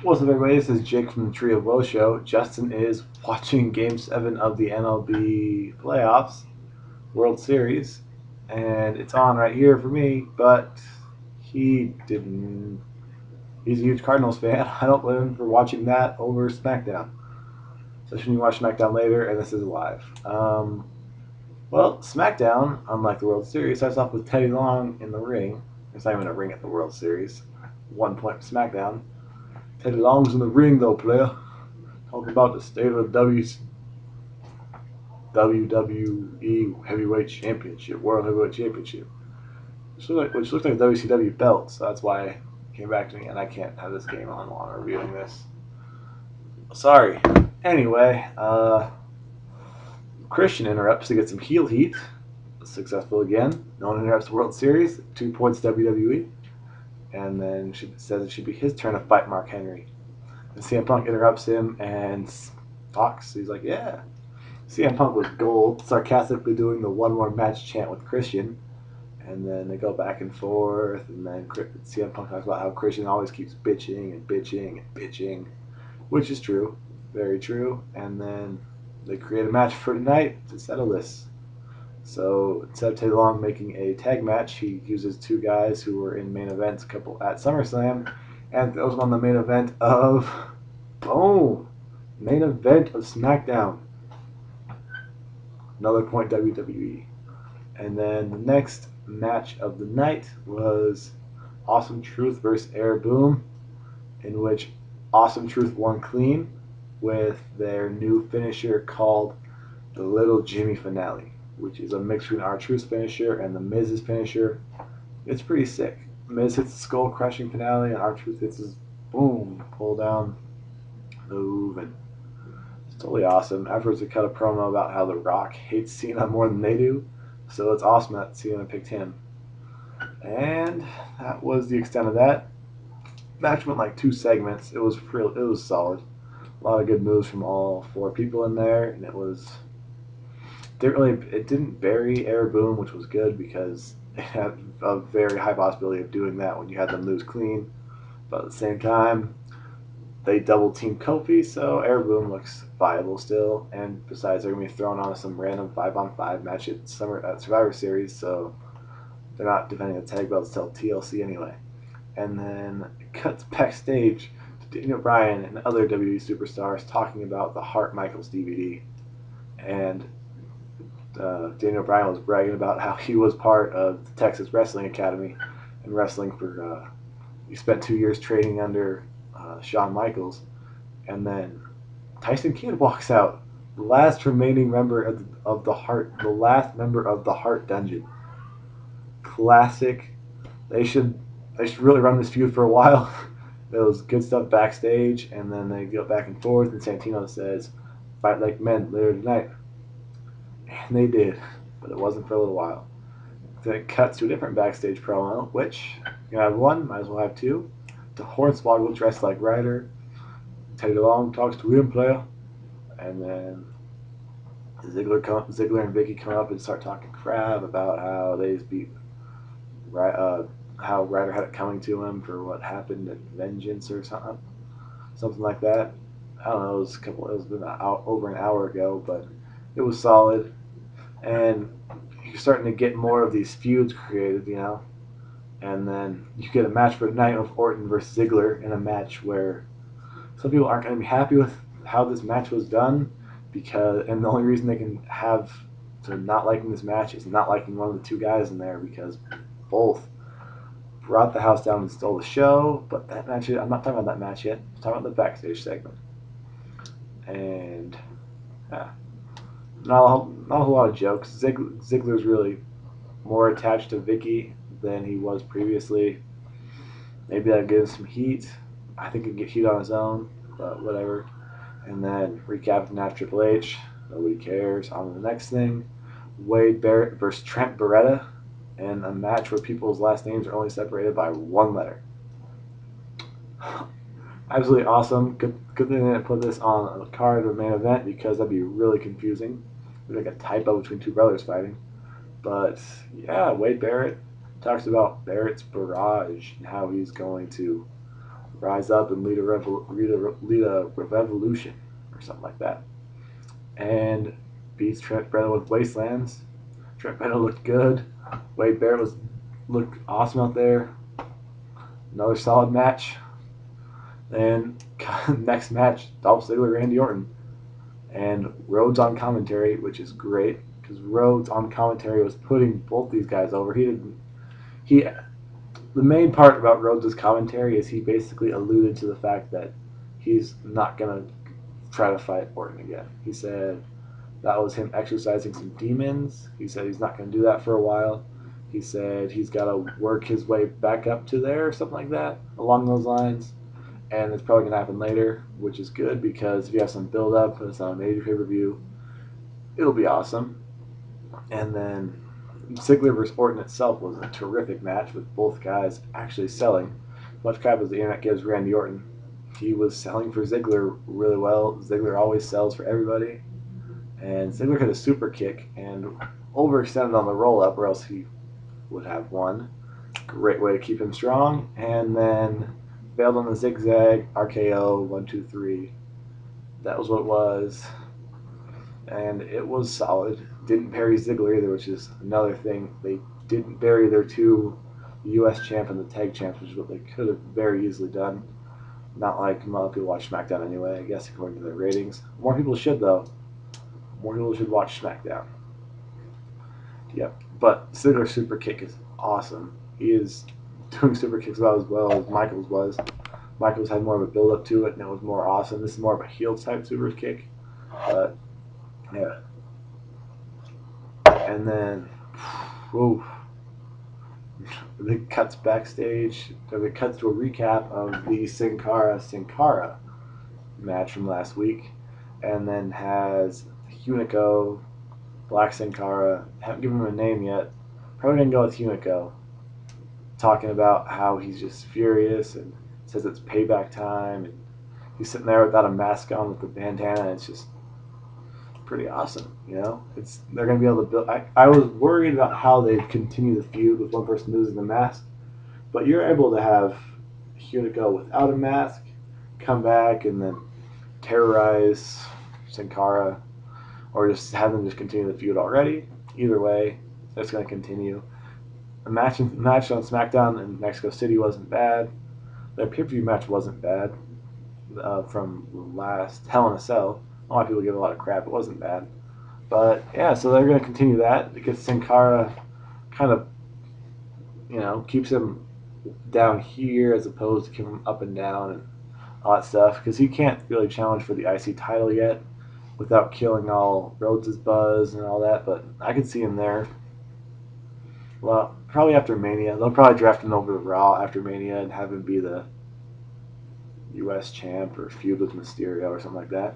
What's up, everybody? This is Jake from the Tree of Woe Show. Justin is watching Game 7 of the MLB Playoffs World Series, and it's on right here for me, but he didn't. He's a huge Cardinals fan. I don't blame him for watching that over Smackdown. Especially when you watch Smackdown later, and this is live. Well, Smackdown, unlike the World Series, starts off with Teddy Long in the ring. It's not even a ring at the World Series. 1 point for Smackdown. Teddy Long's in the ring, though, player. Talking about the state of the WWE Heavyweight Championship, World Heavyweight Championship, which looks like a WCW belt. So that's why it came back to me, and I can't have this game on while I'm reviewing this. Sorry. Anyway, Christian interrupts to get some heel heat. Successful again. No one interrupts the World Series. 2 points WWE. And then says it should be his turn to fight Mark Henry. And CM Punk interrupts him and talks. He's like, yeah. CM Punk was gold, sarcastically doing the one more match chant with Christian. And then they go back and forth. And then CM Punk talks about how Christian always keeps bitching and bitching and bitching, which is true. Very true. And then they create a match for tonight to settle this. So instead of Teddy Long making a tag match, he uses two guys who were in main events a couple at SummerSlam and throws them on the main event of main event of Smackdown. Another point WWE. And then the next match of the night was Awesome Truth versus Air Boom, in which Awesome Truth won clean with their new finisher called the Little Jimmy Finale, which is a mix between R-Truth's finisher and the Miz's finisher. It's pretty sick. Miz hits the skull crushing finale, and R-Truth hits his boom, pull down move, and it's totally awesome. Afterwards, they cut a promo about how The Rock hates Cena more than they do, so it's awesome that Cena picked him. And that was the extent of that. Match went like 2 segments. It was solid. A lot of good moves from all 4 people in there, and it didn't bury Air Boom, which was good because it had a very high possibility of doing that when you had them lose clean. But at the same time, they double team Kofi, so Air Boom looks viable still. And besides, they're gonna be thrown on some random 5-on-5 match at Survivor Series, so they're not defending the tag belts till TLC anyway. And then it cuts backstage to Daniel Bryan and other WWE superstars talking about the Hart Michaels DVD. And Daniel Bryan was bragging about how he was part of the Texas Wrestling Academy and wrestling for. He spent 2 years training under Shawn Michaels, and then Tyson Kidd walks out, the last remaining member of the last member of the Hart Dungeon. Classic. They should really run this feud for a while. There was good stuff backstage, and then they go back and forth, and Santino says, "Fight like men later tonight." And they did, but it wasn't for a little while. Then it cuts to a different backstage promo, which you have one, might as well have 2. The Hornswoggle dressed like Ryder. Teddy Long talks to him, player. And then Ziggler and Vicky come up and start talking crap about how they beat how Ryder had it coming to him for what happened at Vengeance or something like that. I don't know. It was been over an hour ago, but it was solid, and you're starting to get more of these feuds created, and then you get a match for tonight of Orton versus Ziggler in a match where some people aren't going to be happy with how this match was done, and the only reason they can have to not liking this match is not liking one of the 2 guys in there, because both brought the house down and stole the show. But that match, I'm not talking about that match yet. I'm talking about the backstage segment. And yeah, not a whole lot of jokes. Ziggler's really more attached to Vicky than he was previously. Maybe that'll give him some heat. I think he can get heat on his own, but whatever. And then recap match Triple H. Nobody cares. On to the next thing. Wade Barrett versus Trent Beretta in a match where people's last names are only separated by 1 letter. Absolutely awesome. Good thing they didn't put this on a card or main event, because that'd be really confusing. It'd be like a typo between 2 brothers fighting. But yeah, Wade Barrett talks about Barrett's Barrage and how he's going to rise up and lead a revolution or something like that. And beats Trent Brennan with Wastelands. Trent Brennan looked good. Wade Barrett looked awesome out there. Another solid match. And next match, Dolph Ziggler, Randy Orton, and Rhodes on commentary, which is great because Rhodes on commentary was putting both these guys over. The main part about Rhodes' commentary is he basically alluded to the fact that he's not gonna try to fight Orton again. He said that was him exercising some demons. He said he's not gonna do that for a while. He said he's got to work his way back up to there or something like that, along those lines. And it's probably going to happen later, which is good because if you have some build up and it's on a major pay-per-view, it'll be awesome. And then Ziggler vs. Orton itself was a terrific match with both guys actually selling. Much crap as the internet gives Randy Orton, he was selling for Ziggler really well. Ziggler always sells for everybody. And Ziggler hit a super kick and overextended on the roll-up or else he would have won. Great way to keep him strong. And then failed on the zigzag, RKO, 1, 2, 3. That was what it was. And it was solid. Didn't bury Ziggler either, which is another thing. They didn't bury their two, the U.S. champ and the tag champ, which is what they could have very easily done. Not like a lot of people watch SmackDown anyway, I guess, according to their ratings. More people should, though. More people should watch SmackDown. Yep. But Ziggler's super kick is awesome. He is doing super kicks about as well as Michaels was. Michaels had more of a build up to it, and it was more awesome. This is more of a heel type super kick. But, yeah. And then, whew, it cuts backstage. It cuts to a recap of the Sin Cara match from last week. And then has Hunico, Black Sin Cara, haven't given him a name yet. Probably didn't go with Hunico. Talking about how he's just furious and says it's payback time. And he's sitting there without a mask on with the bandana. And it's just pretty awesome, you know? They're going to be able to build. I was worried about how they'd continue the feud with one person losing the mask. But you're able to have Hunico without a mask come back and then terrorize Sin Cara, or just have them just continue the feud already. Either way, it's going to continue. The match on SmackDown in Mexico City wasn't bad. The pay-per-view match wasn't bad from last Hell in a Cell. A lot of people give a lot of crap. It wasn't bad. But, yeah, so they're going to continue that. It gets Sin Cara kind of, keeps him down here as opposed to keeping him up and down and all that stuff. Because he can't really challenge for the IC title yet without killing all Rhodes' buzz and all that. But I could see him there. Well, probably after Mania. They'll probably draft him over to Raw after Mania and have him be the U.S. champ or feud with Mysterio or something like that.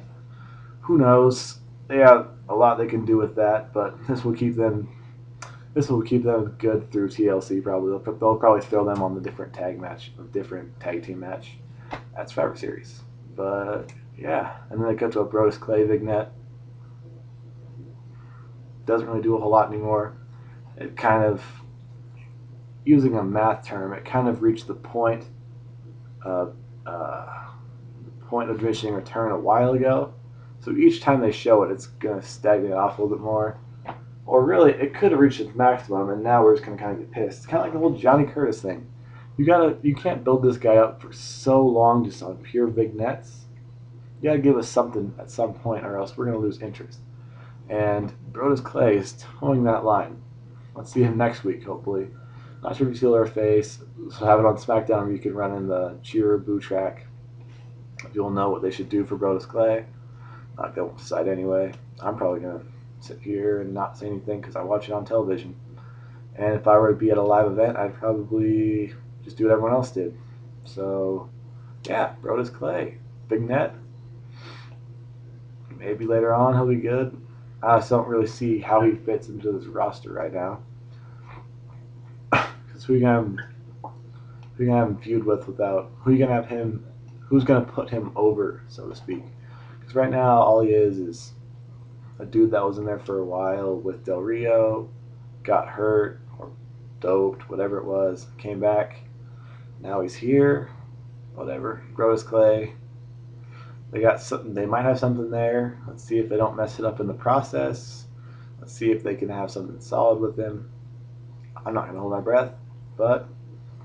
Who knows? They have a lot they can do with that, but this will keep them good through TLC probably. They'll probably throw them on the different tag team match at Survivor Series. But, yeah. And then they cut to a Brodus Clay vignette. Doesn't really do a whole lot anymore. It kind of, using a math term, it kind of reached the point of diminishing return a while ago. So each time they show it, it's going to stagnate off a little bit more. Or really, it could have reached its maximum, and now we're just going to kind of get pissed. It's kind of like the whole Johnny Curtis thing. You can't build this guy up for so long just on pure vignettes. You got to give us something at some point, or else we're going to lose interest. And Brodus Clay is towing that line. Let's see him next week, hopefully. Not sure if you see our face, so have it on SmackDown where you can run in the cheer boo track. You'll know what they should do for Brodus Clay. Not going to decide anyway. I'm probably going to sit here and not say anything because I watch it on television. And if I were to be at a live event, I'd probably just do what everyone else did. So, yeah, Brodus Clay. Big net. Maybe later on he'll be good. I just don't really see how he fits into this roster right now. Because who are you gonna have him feud with without? Who are you gonna have him? Who's gonna put him over, so to speak? Because right now all he is a dude that was in there for a while with Del Rio, got hurt or doped, whatever it was, came back. Now he's here. whatever. Brodus Clay. They got something. They might have something there. Let's see if they don't mess it up in the process. Let's see if they can have something solid with him. I'm not gonna hold my breath, but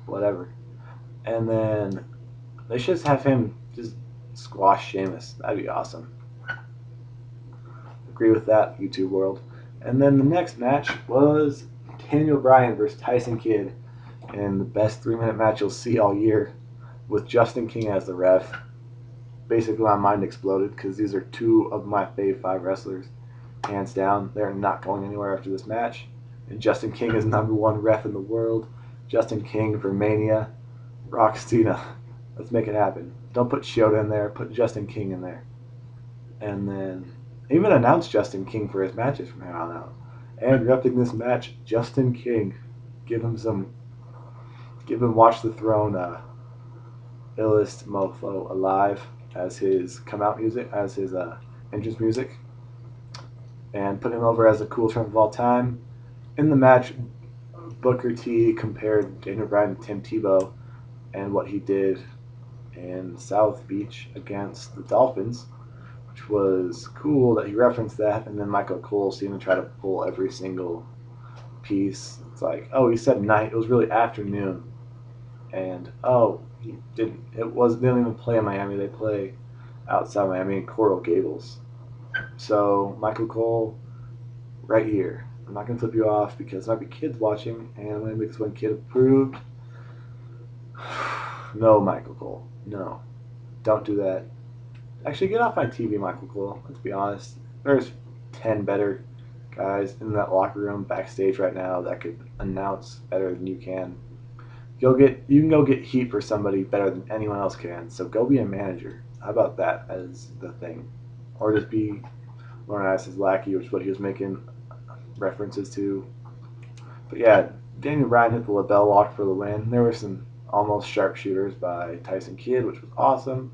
whatever. And then they should just have him just squash Sheamus. That'd be awesome. Agree with that, YouTube world. And then the next match was Daniel Bryan versus Tyson Kidd, and the best 3-minute match you'll see all year, with Justin King as the ref. Basically, my mind exploded because these are two of my fave 5 wrestlers, hands down. They're not going anywhere after this match. And Justin King is #1 ref in the world. Justin King for Mania. Rock Cena. Let's make it happen. Don't put Shota in there. Put Justin King in there. And then even announce Justin King for his matches from here on out. And repping this match, Justin King. Give him Watch the Throne, illest mofo alive as his come out music, as his entrance music. And put him over as the coolest ref of all time. In the match, Booker T compared Daniel Bryan to Tim Tebow and what he did in South Beach against the Dolphins, which was cool that he referenced that. And then Michael Cole seemed to try to pull every single piece. It's like, oh, he said night. It was really afternoon. And, oh, he didn't. They didn't even play in Miami. They play outside Miami in Coral Gables. So, Michael Cole, right here. I'm not going to flip you off because there might be kids watching, and I'm going to make this one kid approved. No, Michael Cole. No. Don't do that. Actually, get off my TV, Michael Cole. Let's be honest. There's 10 better guys in that locker room backstage right now that could announce better than you can. You can go get heat for somebody better than anyone else can. So go be a manager. How about that as the thing? Or just be Lauren Ice's lackey, which is what he was making references to. But yeah, Daniel Bryan hit the LaBelle lock for the win. There were some almost sharpshooters by Tyson Kidd, which was awesome.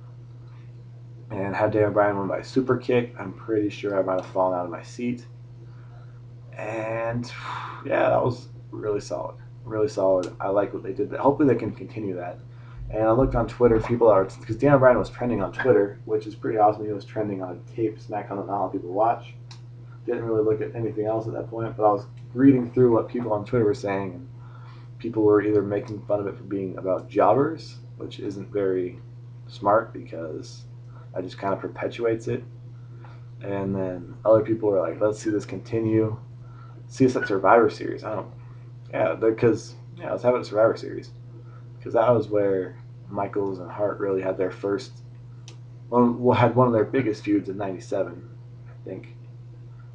And had Daniel Bryan win by super kick, I'm pretty sure I might have fallen out of my seat. And yeah, that was really solid. Really solid. I like what they did. Hopefully they can continue that. And I looked on Twitter, because Daniel Bryan was trending on Twitter, which is pretty awesome. He was trending on tape, Smackdown, that not a lot of people watch. Didn't really look at anything else at that point, but I was reading through what people on Twitter were saying, and people were either making fun of it for being about jobbers, which isn't very smart because that just kind of perpetuates it. And then other people were like, let's see this continue. See us at Survivor Series. Let's have it at Survivor Series. Because that was where Michaels and Hart really had their first, had one of their biggest feuds in '97, I think.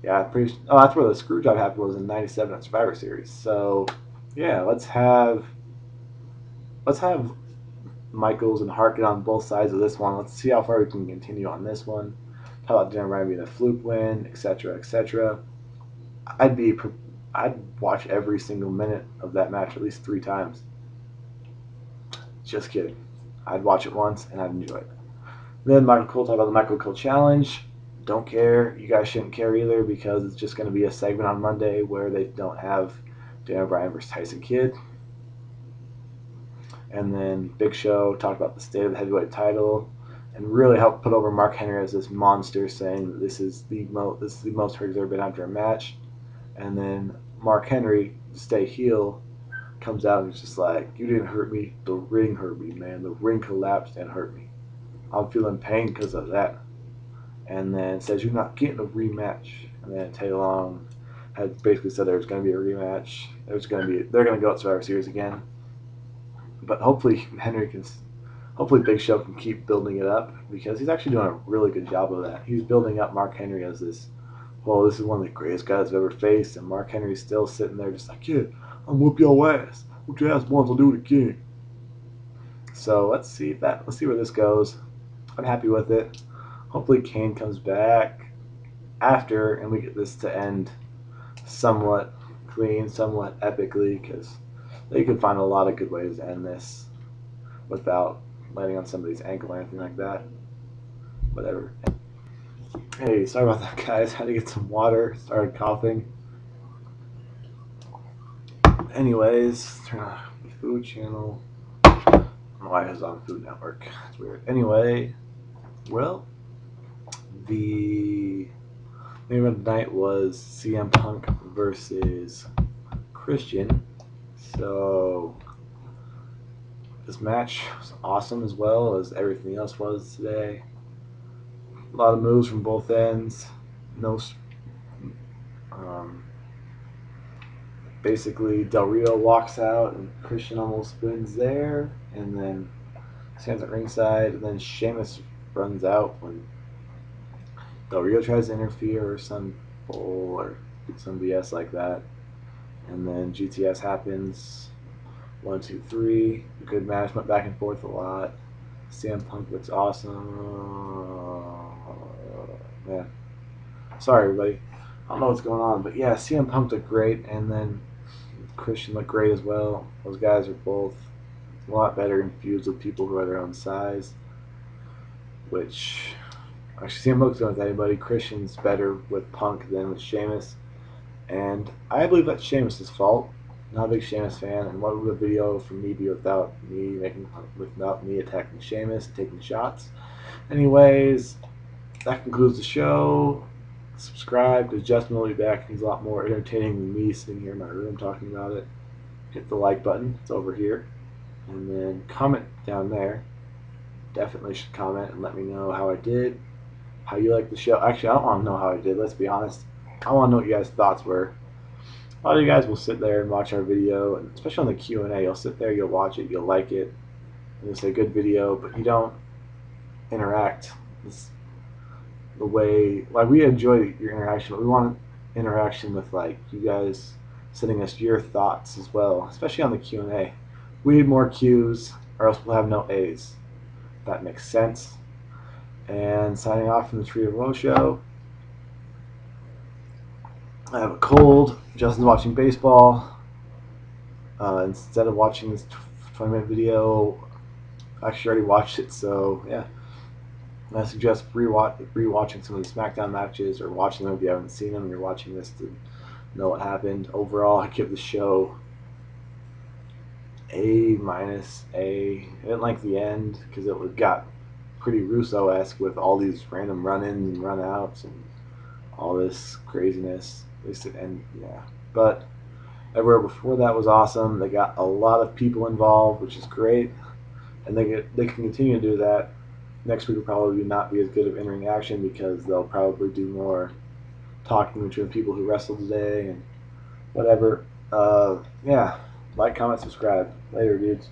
Yeah, that's where the screw job happened, was in '97 at Survivor Series. So, yeah, let's have Michaels and Hart get on both sides of this one. Let's see how far we can continue on this one. How about Daniel Bryan being a fluke win, etc., etc. I'd watch every single minute of that match at least 3 times. Just kidding. I'd watch it once and I'd enjoy it. Then Michael Cole talked about the Michael Cole Challenge. Don't care. You guys shouldn't care either because it's just going to be a segment on Monday where they don't have Daniel Bryan versus Tyson Kidd. And then Big Show talked about the state of the heavyweight title and really helped put over Mark Henry as this monster, saying that this is the most hurt he's ever been after a match. And then Mark Henry, to stay heel, comes out and is just like, you didn't hurt me, the ring hurt me, man. The ring collapsed and hurt me. I'm feeling pain because of that. And then says, you're not getting a rematch. And then Teddy Long had basically said there was going to be a rematch. They're going to go at Survivor Series again. But hopefully Big Show can keep building it up because he's actually doing a really good job of that. He's building up Mark Henry as this, this is one of the greatest guys I've ever faced. And Mark Henry's still sitting there just like, yeah, I'm whoop your ass. Whoop your ass once, I'll do it again. So let's see where this goes. I'm happy with it. Hopefully Kane comes back after and we get this to end somewhat clean, somewhat epically, because they could find a lot of good ways to end this without landing on somebody's ankle or anything like that. Whatever. Hey, sorry about that, guys. Had to get some water. Started coughing. Anyways, turn off the food channel. why it's on Food Network. It's weird. Anyway, well, the main event of the night was CM Punk versus Christian. So this match was awesome as well as everything else was today. A lot of moves from both ends. No, basically Del Rio walks out and Christian almost wins there, and then stands at ringside, and then Sheamus runs out when Del Rio tries to interfere or some bull or some BS like that, and then GTS happens. 1, 2, 3. Good match, went back and forth a lot. CM Punk looks awesome. Man, sorry everybody. I don't know what's going on, but yeah, CM Punk looked great, and then Christian looked great as well. Those guys are both a lot better in feuds with people who are their own size. Which, actually, CM Punk's going with anybody. Christian's better with Punk than with Sheamus, and I believe that's Sheamus' fault. Not a big Sheamus fan, and what would the video from me be without me attacking Sheamus, taking shots? Anyways, that concludes the show. Subscribe, because Justin will be back. He's a lot more entertaining than me sitting here in my room talking about it. Hit the like button. It's over here. And then comment down there. Definitely should comment and let me know how I did, how you like the show. Actually, I don't want to know how I did. Let's be honest. I want to know what you guys' thoughts were. A lot of you guys will sit there and watch our video, and especially on the Q&A, you'll sit there, you'll watch it, you'll like it, and you'll say good video, but you don't interact. It's the way, like, we enjoy your interaction, but we want interaction with, like, you guys sending us your thoughts as well, especially on the Q&A. We need more Q's, or else we'll have no A's. If that makes sense. And signing off from the Tree of Woe show. I have a cold. Justin's watching baseball. Instead of watching this 20-minute video, I actually already watched it, so yeah. And I suggest rewatching some of the Smackdown matches, or watching them if you haven't seen them and you're watching this to know what happened. Overall, I give the show A-. I didn't like the end because it got pretty Russo-esque with all these random run-ins and run-outs and all this craziness. At least it ended, yeah. But everywhere before that was awesome. They got a lot of people involved, which is great, and they can continue to do that. Next week will probably not be as good of in-ring action because they'll probably do more talking between people who wrestled today and whatever. Yeah, like, comment, subscribe. Later, dudes.